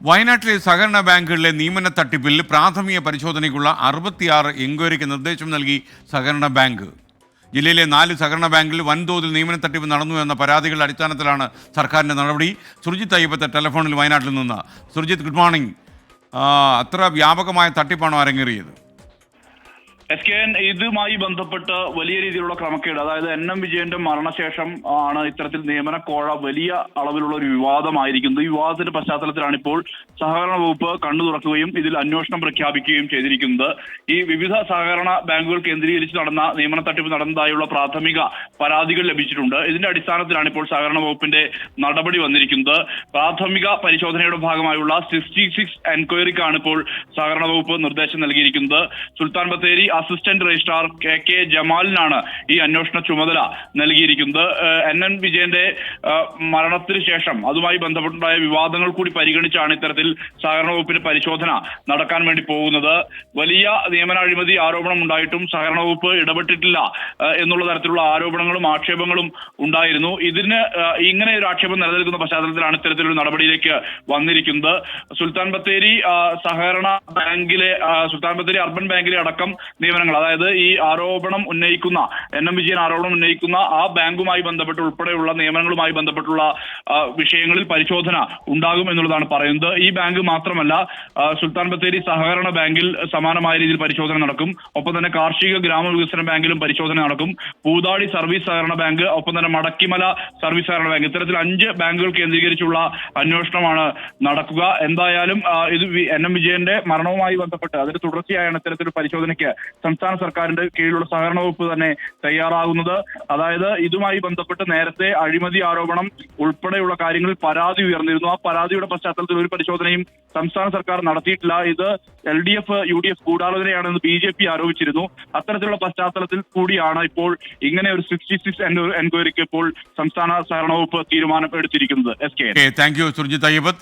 വയനാട്ടിലെ സഹകരണ ബാങ്കുകളിലെ നിയമന തട്ടിപ്പിൽ പ്രാഥമിക പരിശോധനയ്ക്കുള്ള 66 എൻക്വയറിക്ക് നിർദ്ദേശം നൽകി സഹകരണ ബാങ്ക്. ജില്ലയിലെ 4 സഹകരണ ബാങ്കിൽ വൻതോതിൽ നിയമന തട്ടിപ്പ് നടന്നു എന്ന പരാതികളുടെ അടിസ്ഥാനത്തിലാണ് സർക്കാരിൻ്റെ നടപടി. സുർജിത്ത് അയ്യപ്പത്തെ ടെലിഫോണിൽ വയനാട്ടിൽ നിന്ന്. Surjit, good morning. അത്ര വ്യാപകമായ തട്ടിപ്പാണോ അരങ്ങേറിയത്? SKN ഇതുമായി ബന്ധപ്പെട്ട് വലിയ രീതിയിലുള്ള ക്രമക്കേട്, അതായത് NM വിജയന്റെ മരണശേഷം ആണ് ഇത്തരത്തിൽ നിയമന കോഴ വലിയ അളവിലുള്ള ഒരു വിവാദമായിരിക്കുന്നത്. ഈ വിവാദത്തിന്റെ പശ്ചാത്തലത്തിലാണ് ഇപ്പോൾ സഹകരണ വകുപ്പ് കണ്ണു തുറക്കുകയും ഇതിൽ അന്വേഷണം പ്രഖ്യാപിക്കുകയും ചെയ്തിരിക്കുന്നത്. ഈ വിവിധ സഹകരണ ബാങ്കുകൾ കേന്ദ്രീകരിച്ച് നടന്ന നിയമന തട്ടിപ്പ് നടന്നതായുള്ള പ്രാഥമിക പരാതികൾ ലഭിച്ചിട്ടുണ്ട്. ഇതിന്റെ അടിസ്ഥാനത്തിലാണ് ഇപ്പോൾ സഹകരണ വകുപ്പിന്റെ നടപടി വന്നിരിക്കുന്നത്. പ്രാഥമിക പരിശോധനയുടെ ഭാഗമായുള്ള 66 എൻക്വയറിക്കാണ് ഇപ്പോൾ സഹകരണ വകുപ്പ് നിർദ്ദേശം നൽകിയിരിക്കുന്നത്. Sultan Bathery assistant registrar KK ജമാലിനാണ് ഈ അന്വേഷണ ചുമതല നൽകിയിരിക്കുന്നത്. NN വിജയന്റെ മരണത്തിന് ശേഷം അതുമായി ബന്ധപ്പെട്ടുണ്ടായ വിവാദങ്ങൾ കൂടി പരിഗണിച്ചാണ് ഇത്തരത്തിൽ സഹകരണ വകുപ്പിന്റെ പരിശോധന നടക്കാൻ വേണ്ടി പോകുന്നത്. വലിയ നിയമന അഴിമതി ആരോപണം ഉണ്ടായിട്ടും സഹകരണ വകുപ്പ് ഇടപെട്ടിട്ടില്ല എന്നുള്ള തരത്തിലുള്ള ആരോപണങ്ങളും ആക്ഷേപങ്ങളും ഉണ്ടായിരുന്നു. ഇതിന് ഇങ്ങനെ ഒരു ആക്ഷേപം നിലനിൽക്കുന്ന പശ്ചാത്തലത്തിലാണ് ഇത്തരത്തിലൊരു നടപടിയിലേക്ക് വന്നിരിക്കുന്നത്. സുൽത്താൻ ബത്തേരി സഹകരണ ബാങ്കിലെ സുൽത്താൻ ബത്തേരി അർബൻ ബാങ്കിലെ അടക്കം നിയമനങ്ങൾ, അതായത് ഈ ആരോപണം ഉന്നയിക്കുന്ന NM വിജയൻ ആരോപണം ഉന്നയിക്കുന്ന ആ ബാങ്കുമായി ബന്ധപ്പെട്ട് ഉൾപ്പെടെയുള്ള നിയമനങ്ങളുമായി ബന്ധപ്പെട്ടുള്ള വിഷയങ്ങളിൽ പരിശോധന ഉണ്ടാകും എന്നുള്ളതാണ് പറയുന്നത്. ഈ ബാങ്ക് മാത്രമല്ല, സുൽത്താൻ ബത്തേരി സഹകരണ ബാങ്കിൽ സമാനമായ രീതിയിൽ പരിശോധന നടക്കും. ഒപ്പം തന്നെ കാർഷിക ഗ്രാമവികസന ബാങ്കിലും പരിശോധന നടക്കും. പൂതാടി സർവീസ് സഹകരണ ബാങ്ക്, ഒപ്പം തന്നെ മടക്കിമല സർവീസ് സഹകരണ ബാങ്ക്, ഇത്തരത്തിൽ 5 ബാങ്കുകൾ കേന്ദ്രീകരിച്ചുള്ള അന്വേഷണമാണ് നടക്കുക. എന്തായാലും ഇത് NM വിജയന്റെ മരണവുമായി ബന്ധപ്പെട്ട് അതിന് തുടർച്ചയായാണ് ഇത്തരത്തിലൊരു പരിശോധനയ്ക്ക് സംസ്ഥാന സർക്കാരിന്റെ കീഴിലുള്ള സഹകരണ വകുപ്പ് തന്നെ തയ്യാറാകുന്നത്. അതായത് ഇതുമായി ബന്ധപ്പെട്ട് നേരത്തെ അഴിമതി ആരോപണം ഉൾപ്പെടെയുള്ള കാര്യങ്ങളിൽ പരാതി ഉയർന്നിരുന്നു. ആ പരാതിയുടെ പശ്ചാത്തലത്തിൽ ഒരു പരിശോധനയും സംസ്ഥാന സർക്കാർ നടത്തിയിട്ടില്ല. ഇത് LDF UDF ഗൂഢാലോചനയാണെന്ന് BJP ആരോപിച്ചിരുന്നു. അത്തരത്തിലുള്ള പശ്ചാത്തലത്തിൽ കൂടിയാണ് ഇപ്പോൾ ഇങ്ങനെ ഒരു 66 എൻക്വയറിക്ക് ഇപ്പോൾ സംസ്ഥാന സഹകരണ വകുപ്പ് തീരുമാനം എടുത്തിരിക്കുന്നത്. Thank you Surjit Ayyappath.